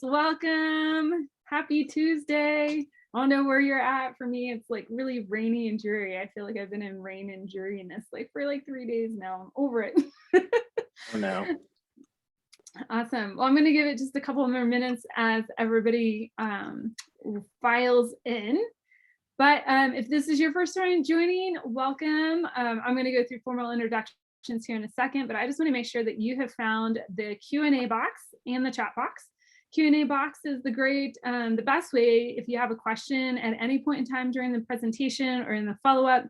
Welcome. Happy Tuesday. I don't know where you're at. For me, it's like really rainy and dreary. I feel like I've been in rain and dreariness for 3 days now. I'm over it. Oh no. Awesome. Well, I'm going to give it just a couple more minutes as everybody files in. But if this is your first time joining, welcome. I'm going to go through formal introductions here in a second, but I just want to make sure that you have found the Q&A box and the chat box. Q&A box is the best way if you have a question at any point in time during the presentation or in the follow-up,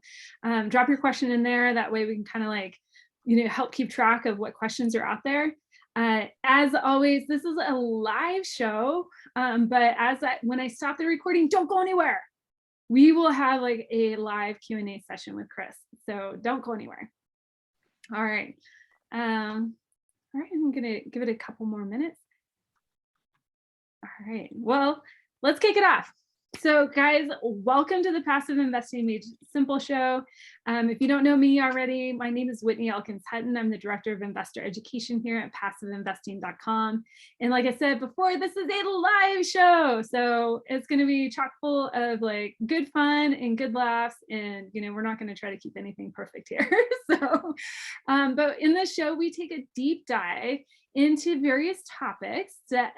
drop your question in there. That way we can kind of help keep track of what questions are out there. As always, this is a live show, but when I stop the recording, don't go anywhere. We will have a live Q&A session with Chris, so don't go anywhere. All right. I'm gonna give it a couple more minutes. All right, well, let's kick it off. So guys, welcome to the Passive Investing Made Simple show. If you don't know me already, my name is Whitney Elkins-Hutten. I'm the Director of Investor Education here at PassiveInvesting.com. And like I said before, this is a live show. So it's gonna be chock full of good fun and good laughs. And we're not gonna try to keep anything perfect here. But in this show, we take a deep dive into various topics that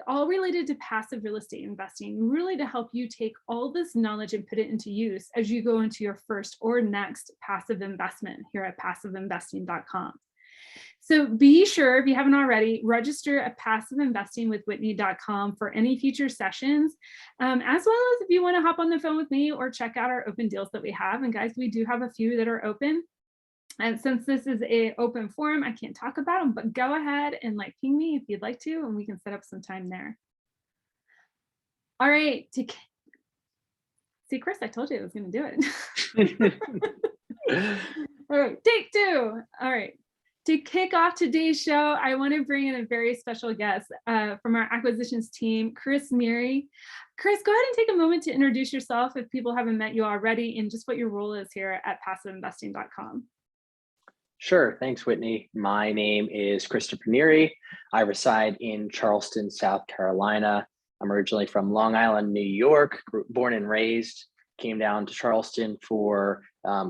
all related to passive real estate investing, really to help you take all this knowledge and put it into use as you go into your first or next passive investment here at PassiveInvesting.com. So be sure, if you haven't already, register at PassiveInvestingWithWhitney.com for any future sessions, as well as if you want to hop on the phone with me or check out our open deals that we have. And guys, we do have a few that are open. And since this is an open forum, I can't talk about them, but go ahead and ping me if you'd like to, and we can set up some time there. All right. See, Chris, I told you I was going to do it. All right, take two. All right. To kick off today's show, I want to bring in a very special guest from our acquisitions team, Chris Neary. Chris, go ahead and take a moment to introduce yourself if people haven't met you already, and just what your role is here at PassiveInvesting.com. Sure. Thanks, Whitney. My name is Christopher Neary. I reside in Charleston, South Carolina. I'm originally from Long Island, New York, born and raised, came down to Charleston for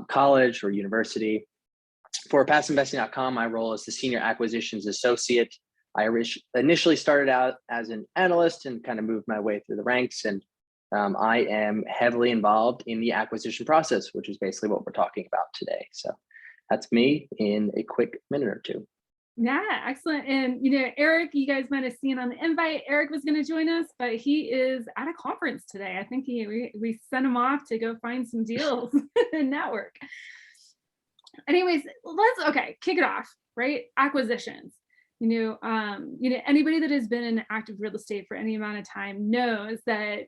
college or university. For PassiveInvesting.com, my role is the Senior Acquisitions Associate. I initially started out as an analyst and kind of moved my way through the ranks. And I am heavily involved in the acquisition process, which is basically what we're talking about today. So that's me in a quick minute or two. Yeah, excellent. And Eric, you guys might have seen on the invite, Eric was going to join us, but he is at a conference today. I think we sent him off to go find some deals and network. Anyways, let's kick it off, right? Acquisitions. Anybody that has been in active real estate for any amount of time knows that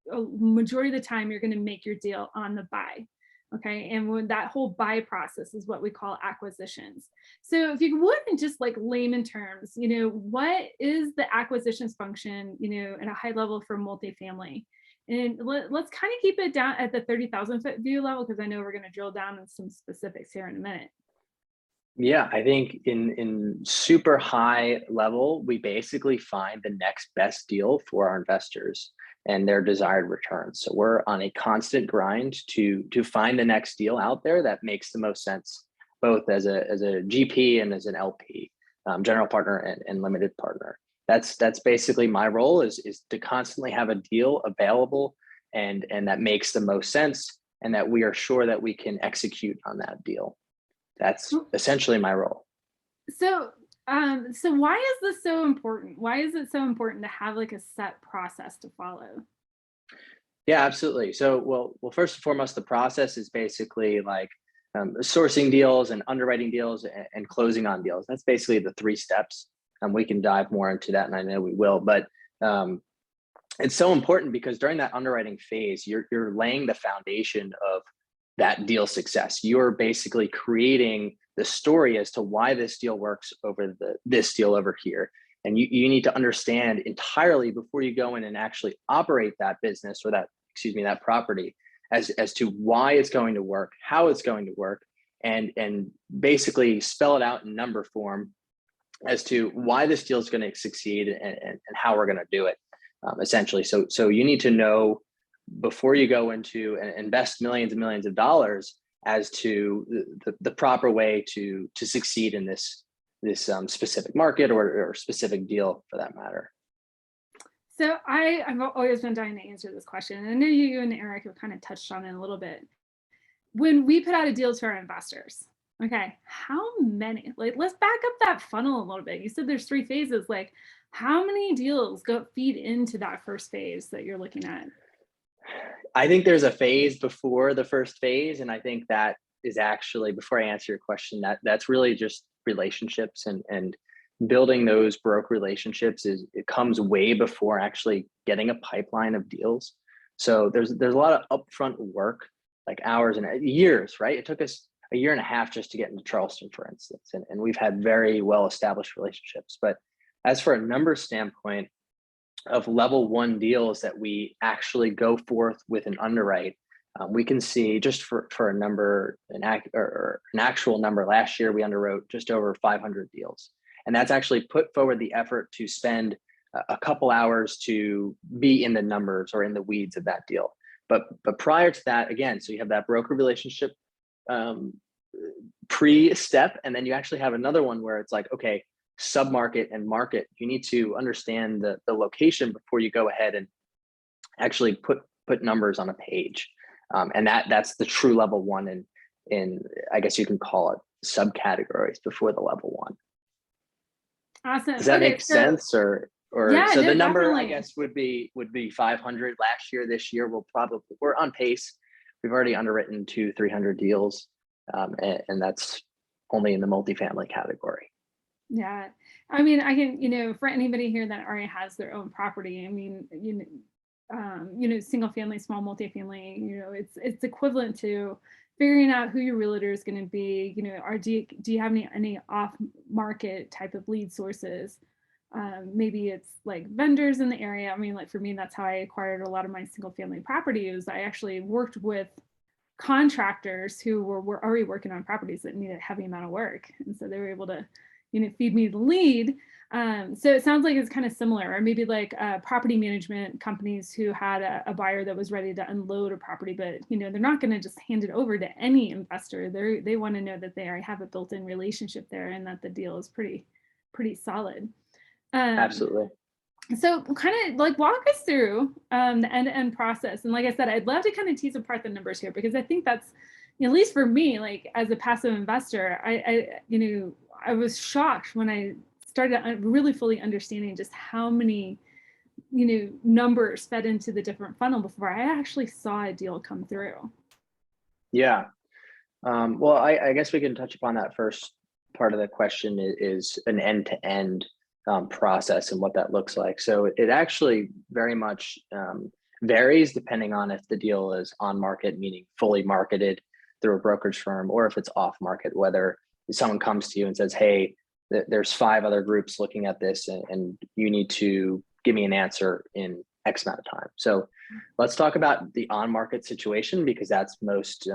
majority of the time you're going to make your deal on the buy. Okay, and when that whole buy process is what we call acquisitions. So if you would, in just layman terms, what is the acquisitions function, at a high level for multifamily? And let's kind of keep it down at the 30,000 foot view level, because I know we're going to drill down on some specifics here in a minute. Yeah, I think in super high level, we basically find the next best deal for our investors and their desired returns. So we're on a constant grind to find the next deal out there that makes the most sense, both as a GP and as an LP, general partner and limited partner. That's basically my role is to constantly have a deal available and that makes the most sense, and that we are sure that we can execute on that deal. That's essentially my role. So why is this so important? Why is it so important to have a set process to follow? Yeah, absolutely. So, well, first and foremost, the process is basically sourcing deals and underwriting deals and closing on deals. That's basically the 3 steps. We can dive more into that, and I know we will. But it's so important because during that underwriting phase, you're laying the foundation of that deal success. You're basically creating the story as to why this deal works over this deal over here. And you need to understand entirely before you go in and actually operate that business or that property as to why it's going to work, how it's going to work, and basically spell it out in number form as to why this deal is going to succeed and how we're going to do it, essentially. So you need to know before you go into and invest millions and millions of dollars as to the proper way to succeed in this specific market or specific deal for that matter. So I've always been dying to answer this question. And I know you and Eric have kind of touched on it a little bit. When we put out a deal to our investors, okay, how many, like, let's back up that funnel a little bit. You said there's 3 phases, like how many deals feed into that first phase that you're looking at? I think there's a phase before the first phase. And I think that is actually, before I answer your question, that's really just relationships and building those broker relationships it comes way before actually getting a pipeline of deals. So there's a lot of upfront work, like hours and years, right? It took us a year and a half just to get into Charleston, for instance, and we've had very well-established relationships. But as for a numbers standpoint of level 1 deals that we actually go forth with an underwrite, we can see just for a number, an actual number, last year we underwrote just over 500 deals. And that's actually put forward the effort to spend a couple hours to be in the numbers or in the weeds of that deal. But prior to that, again, so you have that broker relationship pre-step, and then you actually have another one where it's like, okay, sub-market and market, you need to understand the location before you go ahead and actually put numbers on a page. And that's the true level 1 in I guess you can call it subcategories before the level 1. Awesome. Does that make sense? Or yeah, so no, the number definitely. I guess would be 500 last year. This year we're on pace. We've already underwritten 200-300 deals, and that's only in the multifamily category. Yeah, I mean, I can, for anybody here that already has their own property, I mean, single family, small multifamily, it's equivalent to figuring out who your realtor is going to be. Do you have any off market type of lead sources? Maybe it's like vendors in the area. I mean, like for me, that's how I acquired a lot of my single family properties. I actually worked with contractors who were already working on properties that needed a heavy amount of work, and so they were able to feed me the lead. So it sounds like it's kind of similar, or maybe like property management companies who had a buyer that was ready to unload a property, but they're not going to just hand it over to any investor. They want to know that they already have a built-in relationship there and that the deal is pretty solid. Absolutely. So kind of like walk us through the end-to-end process. And like I said, I'd love to kind of tease apart the numbers here, because I think that's, at least for me, like as a passive investor, I was shocked when I started really fully understanding just how many, numbers fed into the different funnel before I actually saw a deal come through. Yeah. Well, I guess we can touch upon that first part of the question is an end-to-end process and what that looks like. So it actually very much varies depending on if the deal is on market, meaning fully marketed through a brokerage firm, or if it's off market, whether someone comes to you and says, hey, there's 5 other groups looking at this and you need to give me an answer in X amount of time. So let's talk about the on-market situation, because that's most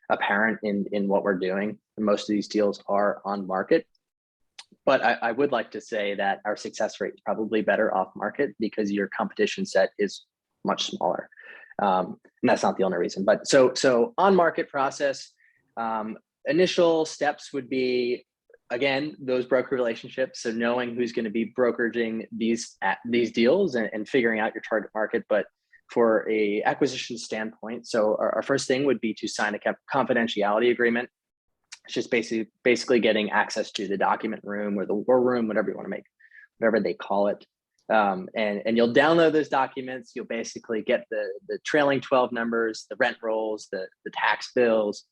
apparent in what we're doing. Most of these deals are on market. But I would like to say that our success rate is probably better off market because your competition set is much smaller. And that's not the only reason. But so on market process, initial steps would be, again, those broker relationships. So knowing who's going to be brokeraging these deals and figuring out your target market. But for a acquisition standpoint, so our first thing would be to sign a confidentiality agreement. It's just basically getting access to the document room or the war room, whatever you want to make, whatever they call it. And you'll download those documents. You'll basically get the trailing 12 numbers, the rent rolls, the tax bills,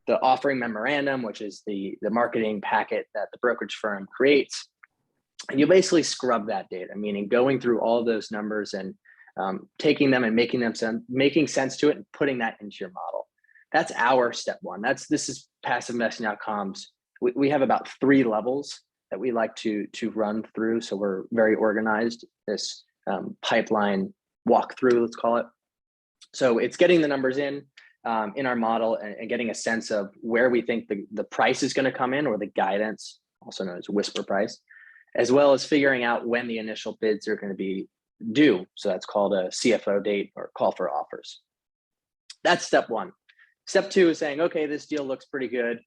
the offering memorandum, which is the marketing packet that the brokerage firm creates. And you basically scrub that data, meaning going through all of those numbers and taking them and making sense to it and putting that into your model. That's our step one. This is PassiveInvesting.com's. We have about 3 levels that we like to run through. So we're very organized, this pipeline walkthrough, let's call it. So it's getting the numbers in our model and getting a sense of where we think the price is going to come in, or the guidance, also known as whisper price, as well as figuring out when the initial bids are going to be due. So that's called a CFO date or call for offers. That's step one. Step two is saying, okay, this deal looks pretty good.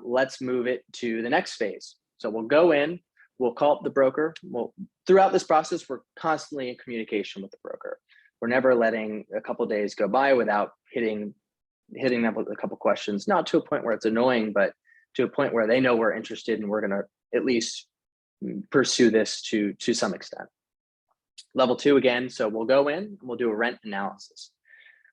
Let's move it to the next phase. So we'll go in, we'll call up the broker. Well, throughout this process, we're constantly in communication with the broker. We're never letting a couple of days go by without hitting them with a couple of questions, not to a point where it's annoying, but to a point where they know we're interested and we're going to at least pursue this to some extent. Level two again, so we'll go in and we'll do a rent analysis.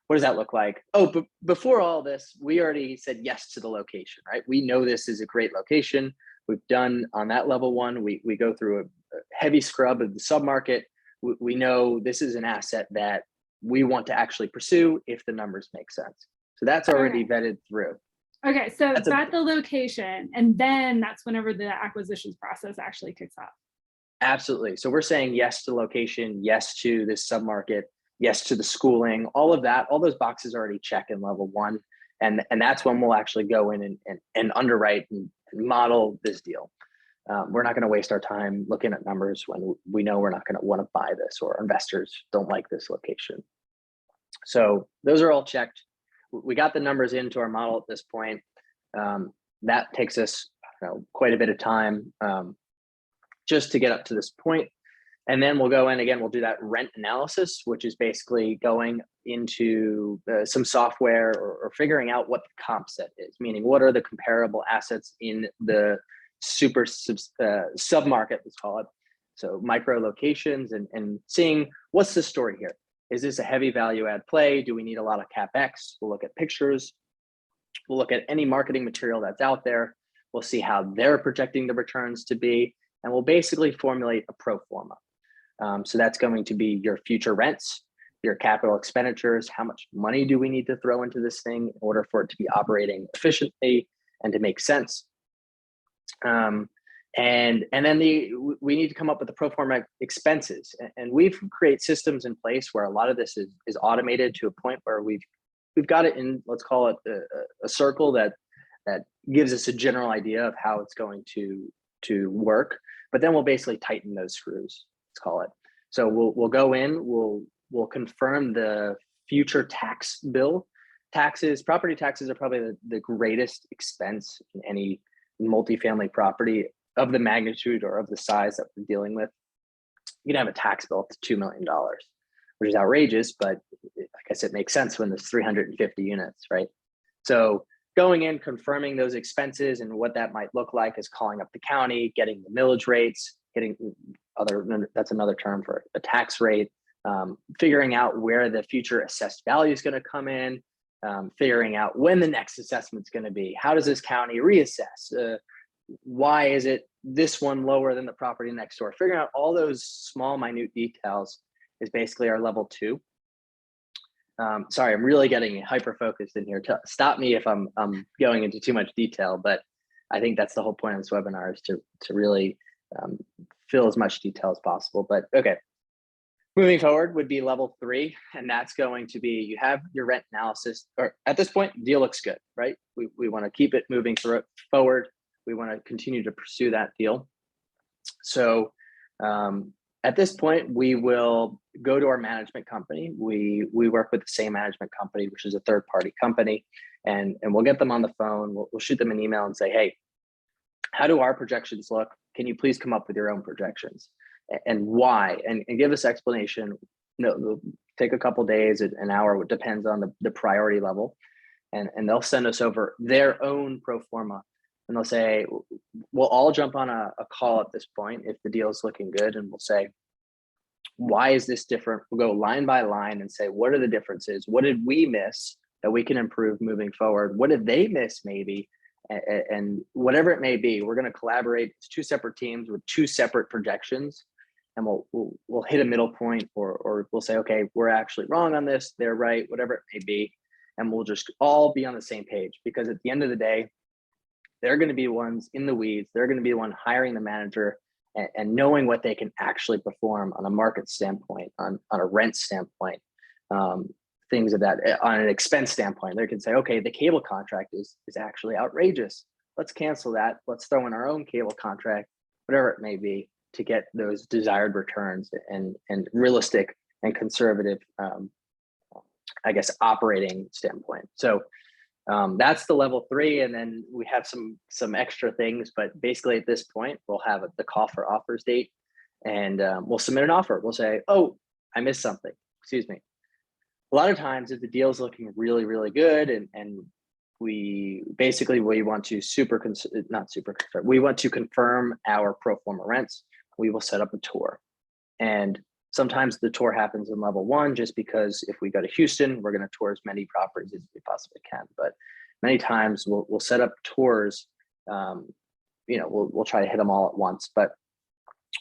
What does that look like? Oh, but before all this, we already said yes to the location, right? We know this is a great location. We've done on that level one, we go through a heavy scrub of the submarket. We know this is an asset that we want to actually pursue if the numbers make sense. So that's already vetted through. Okay, so got the location, and then that's whenever the acquisitions process actually kicks off. Absolutely. So we're saying yes to location, yes to this submarket, yes to the schooling, all of that, all those boxes already check in level one. And that's when we'll actually go in and underwrite and model this deal. We're not going to waste our time looking at numbers when we know we're not going to want to buy this or investors don't like this location. So those are all checked. We got the numbers into our model at this point. That takes us quite a bit of time just to get up to this point. And then we'll go in again, we'll do that rent analysis, which is basically going into some software or figuring out what the comp set is, meaning what are the comparable assets in the super submarket, let's call it. So micro locations and seeing what's the story here. Is this a heavy value add play? Do we need a lot of CapEx? We'll look at pictures. We'll look at any marketing material that's out there. We'll see how they're projecting the returns to be, and we'll basically formulate a pro forma. So that's going to be your future rents, your capital expenditures, how much money do we need to throw into this thing in order for it to be operating efficiently and to make sense. And then we need to come up with the pro forma expenses. And we've created systems in place where a lot of this is automated to a point where we've got it in, let's call it a circle that gives us a general idea of how it's going to work. But then we'll basically tighten those screws, let's call it. So we'll go in, we'll confirm the future tax bill. Property taxes are probably the greatest expense in any multifamily property of the magnitude or of the size that we're dealing with. You can have a tax bill up to $2 million, which is outrageous, but like I said, makes sense when there's 350 units, right? So going in, confirming those expenses and what that might look like is calling up the county, getting the millage rates, that's another term for a tax rate, figuring out where the future assessed value is going to come in, figuring out when the next assessment is going to be. How does this county reassess? Why is it this one lower than the property next door? Figuring out all those small, minute details is basically our level two. Sorry, I'm really getting hyper-focused in here. Stop me if I'm going into too much detail, but I think that's the whole point of this webinar is to really fill as much detail as possible. But okay, moving forward would be level three, and that's going to be, you have your rent analysis, or at this point, the deal looks good, right? We want to keep it moving forward. We want to continue to pursue that deal. So at this point, we will go to our management company. We work with the same management company, which is a third-party company, and we'll get them on the phone. We'll shoot them an email and say, hey, how do our projections look? Can you please come up with your own projections and why? And give us explanation. No, it'll take a couple days, an hour, it depends on the priority level. And they'll send us over their own pro forma. And they'll say, we'll all jump on a call at this point if the deal is looking good. And we'll say, why is this different? We'll go line by line and say, what are the differences? What did we miss that we can improve moving forward? What did they miss maybe? And whatever it may be, we're going to collaborate. It's two separate teams with two separate projections. And we'll hit a middle point, or we'll say, okay, we're actually wrong on this. They're right, whatever it may be. And we'll just all be on the same page, because at the end of the day, they're going to be ones in the weeds. They're going to be the one hiring the manager and knowing what they can actually perform on a market standpoint, on a rent standpoint, things of that, on an expense standpoint. They can say, okay, the cable contract is actually outrageous. Let's cancel that. Let's throw in our own cable contract, whatever it may be. to get those desired returns and realistic and conservative, I guess, operating standpoint. So that's the level 3, and then we have some extra things, but basically at this point we'll have the call for offers date, and we'll submit an offer. We'll say, oh, I missed something, excuse me. A lot of times if the deal is looking really, really good, and we want to confirm our pro forma rents, we will set up a tour. And sometimes the tour happens in level 1, just because if we go to Houston, we're going to tour as many properties as we possibly can. But many times we'll set up tours. We'll try to hit them all at once, but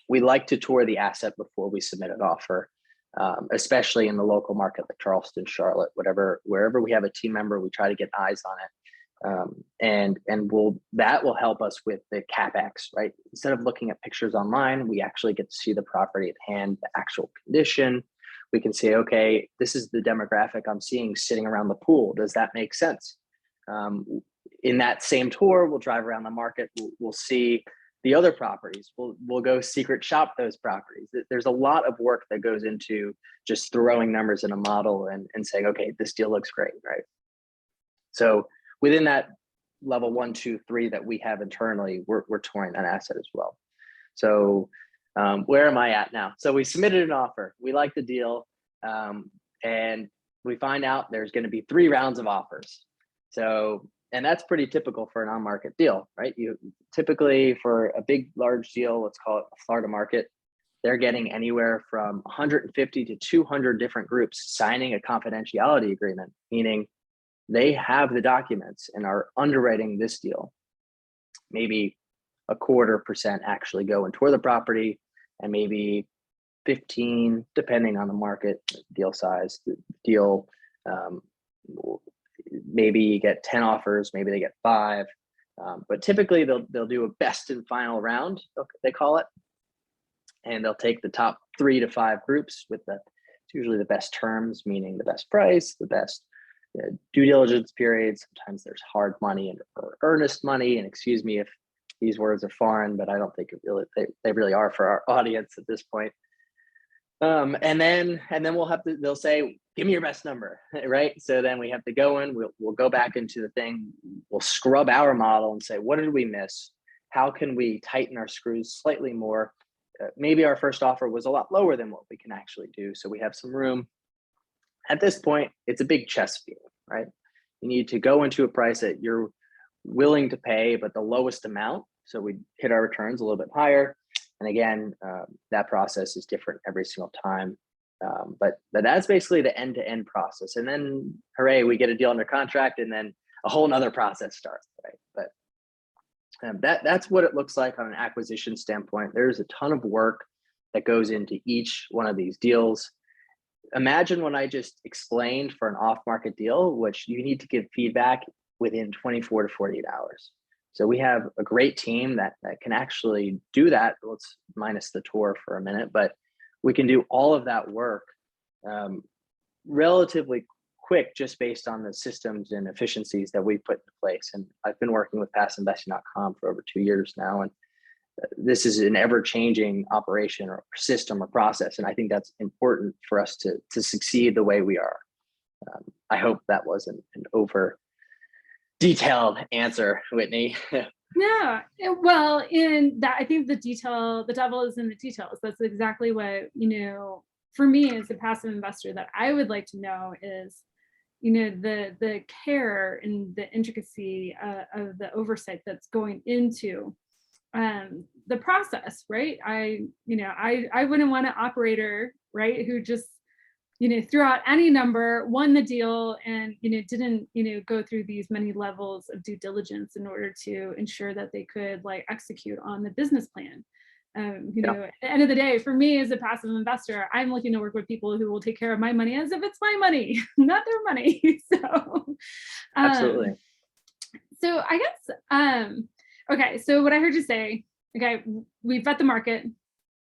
we like to tour the asset before we submit an offer, especially in the local market like Charleston, Charlotte, wherever we have a team member, we try to get eyes on it. That will help us with the CapEx, right? Instead of looking at pictures online, we actually get to see the property at hand, the actual condition. We can say, okay, this is the demographic I'm seeing sitting around the pool. Does that make sense? In that same tour, we'll drive around the market. We'll see the other properties. We'll go secret shop those properties. There's a lot of work that goes into just throwing numbers in a model and saying, okay, this deal looks great, right? So within that level 1, 2, 3 that we have internally, we're touring that asset as well. So where am I at now? So we submitted an offer. We like the deal, and we find out there's going to be 3 rounds of offers. So, and that's pretty typical for an on-market deal, right? You typically, for a big, large deal, let's call it a Florida market, they're getting anywhere from 150 to 200 different groups signing a confidentiality agreement, meaning they have the documents and are underwriting this deal. Maybe 0.25% actually go and tour the property, and maybe 15, depending on the market, deal size, the deal, maybe you get 10 offers, maybe they get 5. But typically they'll do a best and final round, they call it. And they'll take the top 3 to 5 groups with it's usually the best terms, meaning the best price, the best due diligence period. Sometimes there's hard money or earnest money. And excuse me if these words are foreign, but I don't think they really are for our audience at this point. And then they'll say, give me your best number, right? So then we have to go in, we'll go back into the thing, we'll scrub our model and say, what did we miss? How can we tighten our screws slightly more? Maybe our first offer was a lot lower than what we can actually do, so we have some room. At this point, it's a big chess field, right? You need to go into a price that you're willing to pay, but the lowest amount. So we hit our returns a little bit higher. And again, that process is different every single time. But that's basically the end-to-end process. And then, hooray, we get a deal under contract, and then a whole nother process starts, right? But that's what it looks like on an acquisition standpoint. There's a ton of work that goes into each one of these deals. Imagine what I just explained for an off-market deal, which you need to give feedback within 24 to 48 hours. So we have a great team that can actually do that. Let's minus the tour for a minute, but we can do all of that work relatively quick, just based on the systems and efficiencies that we put into place. And I've been working with PassiveInvesting.com for over 2 years now, and this is an ever-changing operation or system or process. And I think that's important for us to succeed the way we are. I hope that wasn't an over detailed answer, Whitney. No, well, in that, I think the devil is in the details. That's exactly what, for me as a passive investor, that I would like to know is, the care and the intricacy of the oversight that's going into the process, right? I wouldn't want an operator, right, who just, threw out any number, won the deal, and, didn't, go through these many levels of due diligence in order to ensure that they could execute on the business plan. At the end of the day, for me as a passive investor, I'm looking to work with people who will take care of my money as if it's my money, not their money. So, Absolutely. So I guess, okay, so what I heard you say, okay, we vet the market,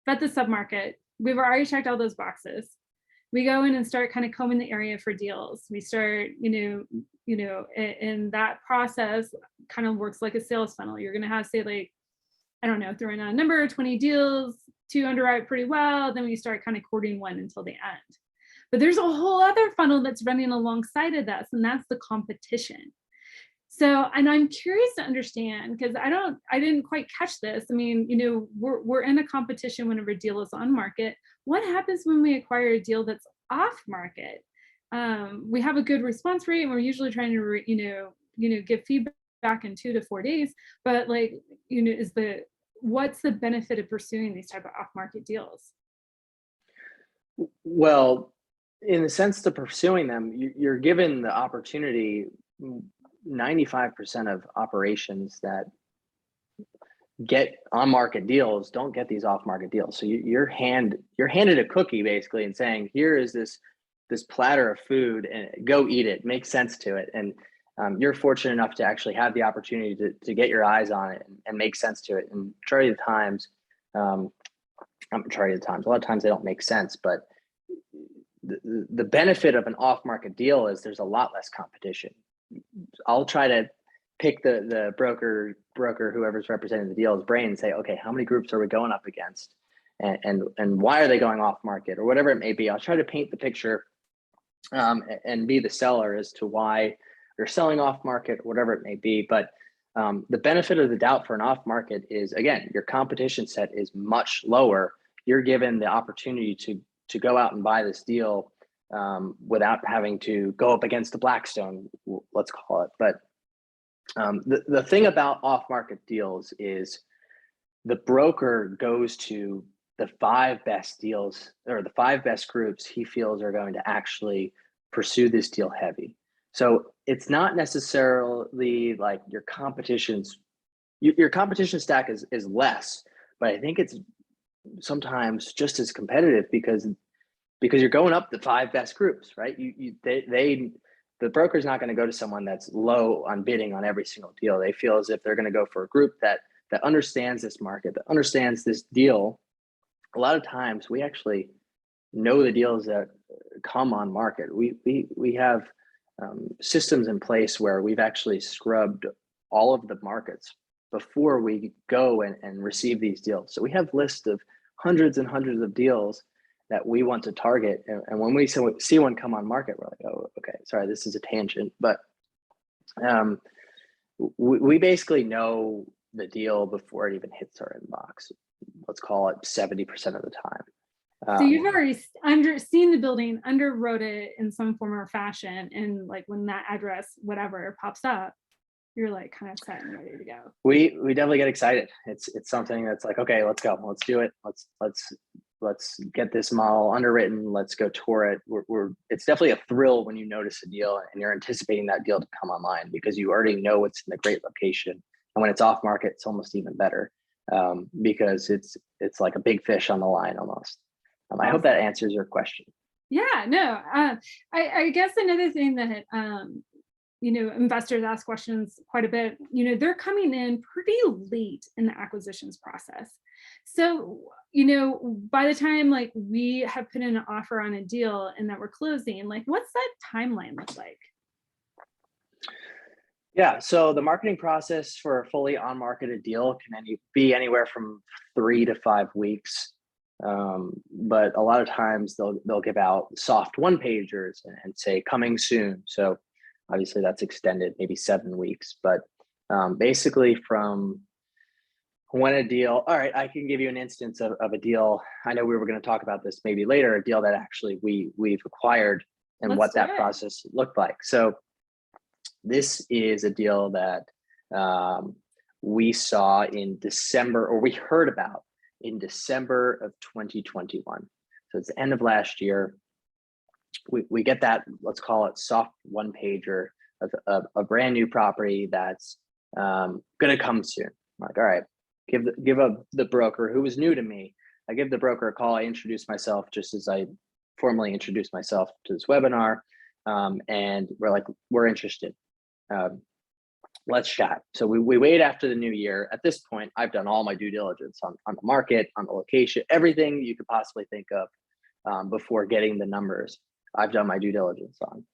vet the submarket. We've already checked all those boxes. We go in and start kind of combing the area for deals. We start, and that process kind of works like a sales funnel. You're going to have, say, I don't know, throwing out a number, 20 deals, 2 underwrite pretty well, then we start kind of courting one until the end. But there's a whole other funnel that's running alongside of this, and that's the competition. So, and I'm curious to understand, because I didn't quite catch this. I mean, we're in a competition whenever a deal is on market. What happens when we acquire a deal that's off market? We have a good response rate, and we're usually trying to give feedback in 2 to 4 days. But like, what's the benefit of pursuing these type of off market deals? Well, in the sense to pursuing them, you're given the opportunity. 95% of operations that get on market deals don't get these off market deals. So you're handed a cookie basically and saying, here is this platter of food and go eat it, make sense to it. And you're fortunate enough to actually have the opportunity to get your eyes on it and make sense to it. And majority of the times, a lot of times they don't make sense, but the benefit of an off market deal is there's a lot less competition. I'll try to pick the broker, whoever's representing the deal's brain and say, okay, how many groups are we going up against? And why are they going off market or whatever it may be? I'll try to paint the picture and be the seller as to why they're selling off market, whatever it may be. But the benefit of the doubt for an off market is, again, your competition set is much lower. You're given the opportunity to go out and buy this deal without having to go up against the Blackstone, let's call it. But the thing about off-market deals is the broker goes to the 5 best deals or the 5 best groups he feels are going to actually pursue this deal heavy. So it's not necessarily like your competition stack is less, but I think it's sometimes just as competitive because you're going up the 5 best groups, right? The broker's not going to go to someone that's low on bidding on every single deal. They feel as if they're going to go for a group that understands this market, that understands this deal. A lot of times we actually know the deals that come on market. We have systems in place where we've actually scrubbed all of the markets before we go and receive these deals. So we have lists of hundreds and hundreds of deals that we want to target. And when we see one come on market, we're like, oh, okay, sorry, this is a tangent. But we basically know the deal before it even hits our inbox. Let's call it 70% of the time. So you've already seen the building, underwrote it in some form or fashion. And like when that address, whatever, pops up, you're like kind of set and ready to go. We definitely get excited. It's something that's like, okay, let's go. Let's do it. Let's get this model underwritten. Let's go tour it. It's definitely a thrill when you notice a deal and you're anticipating that deal to come online because you already know it's in a great location. And when it's off market, it's almost even better because it's like a big fish on the line almost. I hope that answers your question. Yeah, no, I guess another thing that, investors ask questions quite a bit, they're coming in pretty late in the acquisitions process. So, by the time like we have put in an offer on a deal and that we're closing, like what's that timeline look like? Yeah, so the marketing process for a fully on-marketed deal can be anywhere from 3 to 5 weeks. But a lot of times they'll give out soft one-pagers and say coming soon. So obviously that's extended maybe 7 weeks, but basically from when a deal, all right, I can give you an instance of a deal. I know we were going to talk about this maybe later, a deal that actually we've acquired and what that process looked like. So this is a deal that we saw in December, or we heard about in December of 2021. So it's the end of last year. We get that, let's call it soft one pager of a brand new property that's going to come soon. I'm like, all right, give the broker who was new to me. I give the broker a call. I introduce myself just as I formally introduced myself to this webinar. And we're like, we're interested. Let's chat. So we wait after the new year. At this point, I've done all my due diligence on the market, on the location, everything you could possibly think of before getting the numbers. I've done my due diligence on.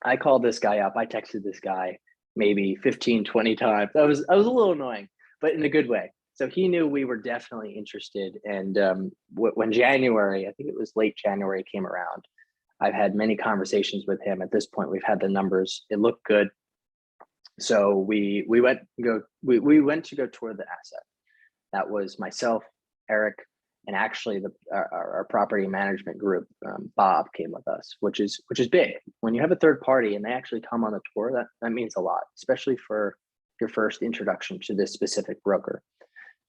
I called this guy up. I texted this guy maybe 15, 20 times. I was a little annoying, but in a good way. So he knew we were definitely interested. And when January, I think it was late January, came around, I've had many conversations with him. At this point, we've had the numbers. It looked good. So we went to go tour the asset. That was myself, Eric, and actually our property management group, Bob, came with us, which is big. When you have a third party and they actually come on the tour, that means a lot, especially for your first introduction to this specific broker.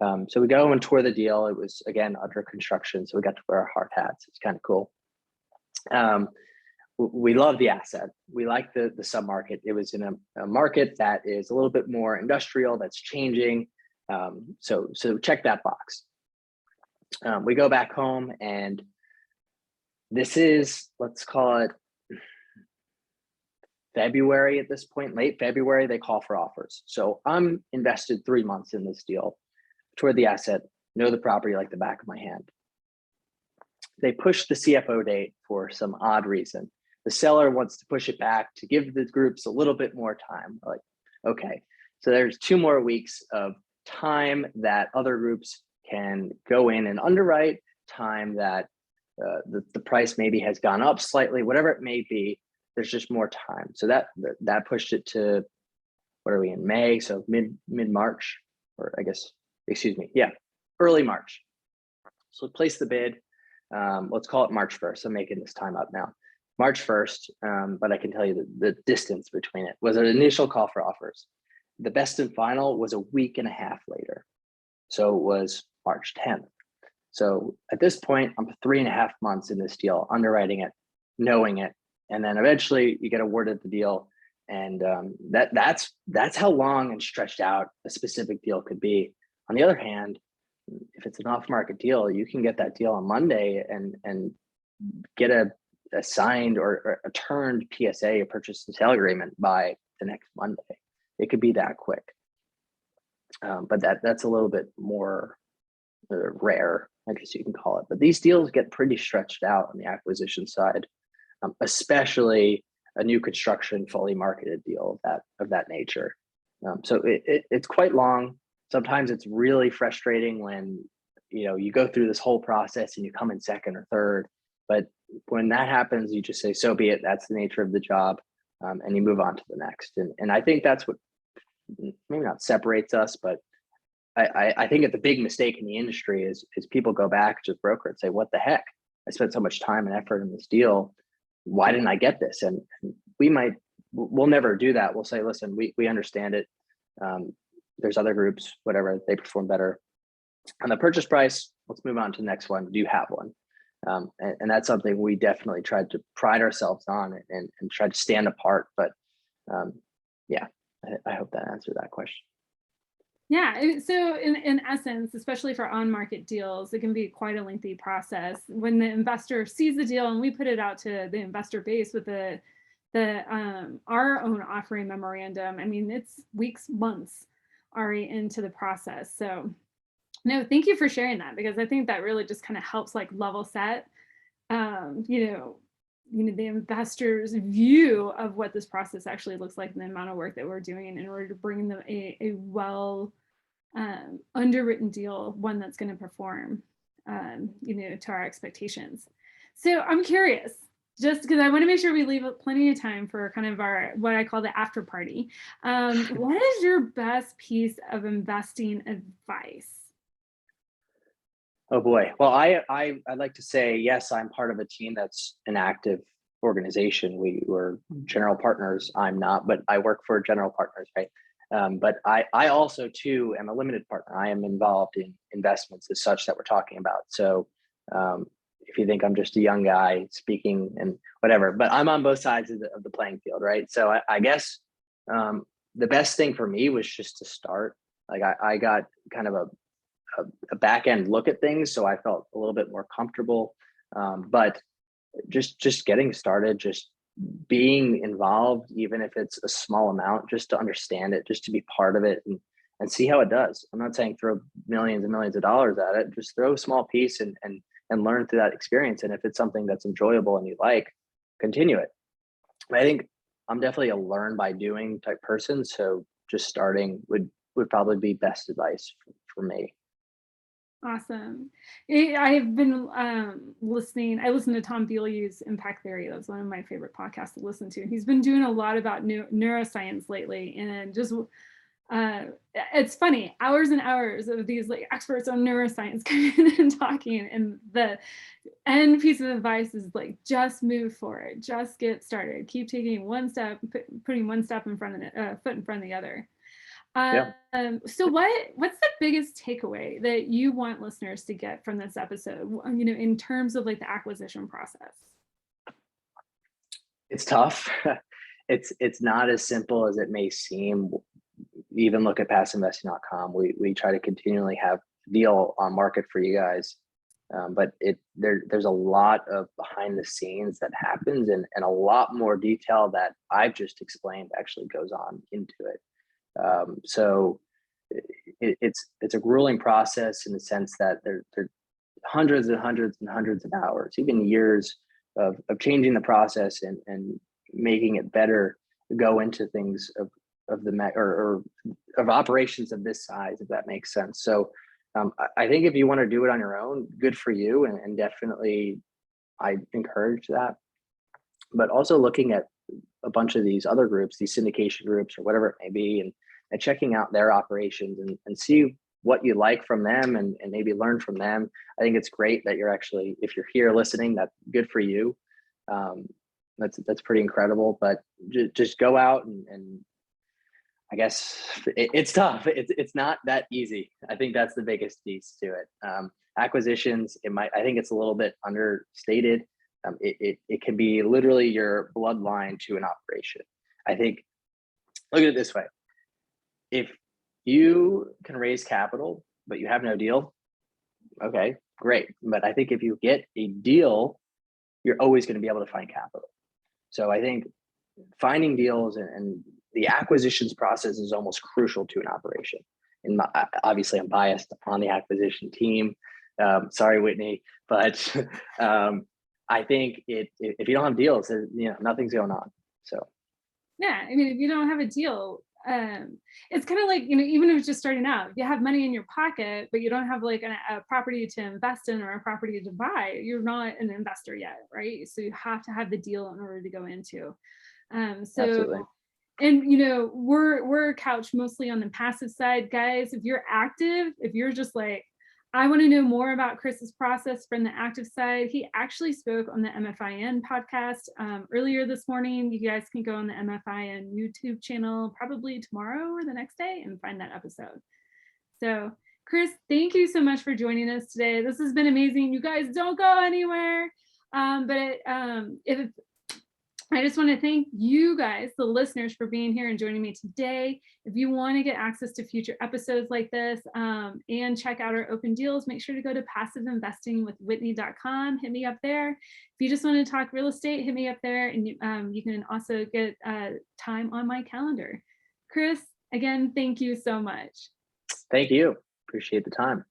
So we go and tour the deal. It was, again, under construction, so we got to wear our hard hats. It's kind of cool. We love the asset. We like the submarket. It was in a market that is a little bit more industrial, that's changing. So check that box. We go back home, and this is, let's call it February at this point, late February, they call for offers. So I'm invested 3 months in this deal, toward the asset, know the property like the back of my hand. They push the CFO date for some odd reason. The seller wants to push it back to give the groups a little bit more time. Like, okay, so there's 2 more weeks of time that other groups can go in and underwrite, time that the price maybe has gone up slightly, whatever it may be. There's just more time. So that pushed it to, what are we in, May? So mid-March, or I guess, excuse me, yeah, early March. So place the bid. Let's call it March 1st. I'm making this time up now. March 1st, but I can tell you the distance between it was an initial call for offers. The best and final was a week and a half later. So it was March 10th. So at this point, I'm 3.5 months in this deal, underwriting it, knowing it, and then eventually you get awarded the deal. And that's how long and stretched out a specific deal could be. On the other hand, if it's an off-market deal, you can get that deal on Monday and get a signed or a turned PSA, a purchase and sale agreement, by the next Monday. It could be that quick. But that's a little bit more rare, I guess you can call it. But these deals get pretty stretched out on the acquisition side, especially a new construction, fully marketed deal of that nature. So it's quite long. Sometimes it's really frustrating when you go through this whole process and you come in second or third. But when that happens, you just say, so be it. That's the nature of the job, and you move on to the next. And I think that's what maybe not separates us, but I think it's a big mistake in the industry is people go back to the broker and say, what the heck? I spent so much time and effort in this deal. Why didn't I get this? And we'll never do that. We'll say, listen, we understand it. There's other groups, whatever, they perform better. On the purchase price, let's move on to the next one. Do you have one? And that's something we definitely tried to pride ourselves on and try to stand apart. But yeah, I hope that answered that question. Yeah, so in essence, especially for on-market deals, it can be quite a lengthy process. When the investor sees the deal and we put it out to the investor base with our own offering memorandum, I mean, it's weeks, months already into the process. So no, thank you for sharing that, because I think that really just kind of helps like level set, the investor's view of what this process actually looks like and the amount of work that we're doing in order to bring them a well underwritten deal, one that's going to perform, to our expectations. So I'm curious, just because I want to make sure we leave plenty of time for kind of what I call the after party. What is your best piece of investing advice? Oh boy. Well, I'd like to say, yes, I'm part of a team that's an active organization. We're general partners. I'm not, but I work for general partners, right? But I also too am a limited partner. I am involved in investments as such that we're talking about. So if you think I'm just a young guy speaking and whatever, but I'm on both sides of the playing field, right? So I guess the best thing for me was just to start. Like I got kind of a back end look at things, so I felt a little bit more comfortable. But just getting started, just being involved, even if it's a small amount, just to understand it, just to be part of it and see how it does. I'm not saying throw millions and millions of dollars at it, just throw a small piece and learn through that experience. And if it's something that's enjoyable and you like, continue it. I think I'm definitely a learn by doing type person. So just starting would probably be best advice for me. Awesome. I've been listening. I listen to Tom Bilyeu's Impact Theory. That's one of my favorite podcasts to listen to. He's been doing a lot about neuroscience lately, and just it's funny, hours and hours of these like experts on neuroscience coming in and talking, and the end piece of advice is like, just move forward, just get started, keep taking one step, putting one step in front of the foot in front of the other. Yeah. So what's the biggest takeaway that you want listeners to get from this episode, in terms of like the acquisition process? It's tough. It's not as simple as it may seem. Even look at PassiveInvesting.com. We try to continually have a deal on market for you guys. But there's a lot of behind the scenes that happens, and a lot more detail that I've just explained actually goes on into it. So it's a grueling process in the sense that there are hundreds and hundreds and hundreds of hours, even years of changing the process and making it better go into things of the or of operations of this size, if that makes sense. So I think if you want to do it on your own, good for you, and definitely I encourage that. But also looking at a bunch of these other groups, these syndication groups or whatever it may be, and checking out their operations and see what you like from them, and maybe learn from them. I think it's great that you're actually, if you're here listening, that's good for you. That's pretty incredible. But just go out and I guess it's tough. It's not that easy. I think that's the biggest piece to it. Acquisitions, I think it's a little bit understated. It can be literally your bloodline to an operation. I think, look at it this way. If you can raise capital, but you have no deal, okay, great. But I think if you get a deal, you're always going to be able to find capital. So I think finding deals and the acquisitions process is almost crucial to an operation. And obviously, I'm biased on the acquisition team. Sorry, Whitney, but I think if you don't have deals, nothing's going on. So yeah, I mean, if you don't have a deal, it's kind of like, even if it's just starting out, if you have money in your pocket, but you don't have like a property to invest in or a property to buy, you're not an investor yet, right? So you have to have the deal in order to go into. absolutely. And we're couched mostly on the passive side, guys. If you're active, if you're just like, I want to know more about Chris's process from the active side, he actually spoke on the MFIN podcast earlier this morning. You guys can go on the MFIN YouTube channel probably tomorrow or the next day and find that episode. So Chris, thank you so much for joining us today. This has been amazing. You guys don't go anywhere. I just want to thank you guys, the listeners, for being here and joining me today. If you want to get access to future episodes like this and check out our open deals, make sure to go to PassiveInvestingWithWhitney.com. Hit me up there. If you just want to talk real estate, hit me up there, and you can also get time on my calendar. Chris, again, thank you so much. Thank you. Appreciate the time.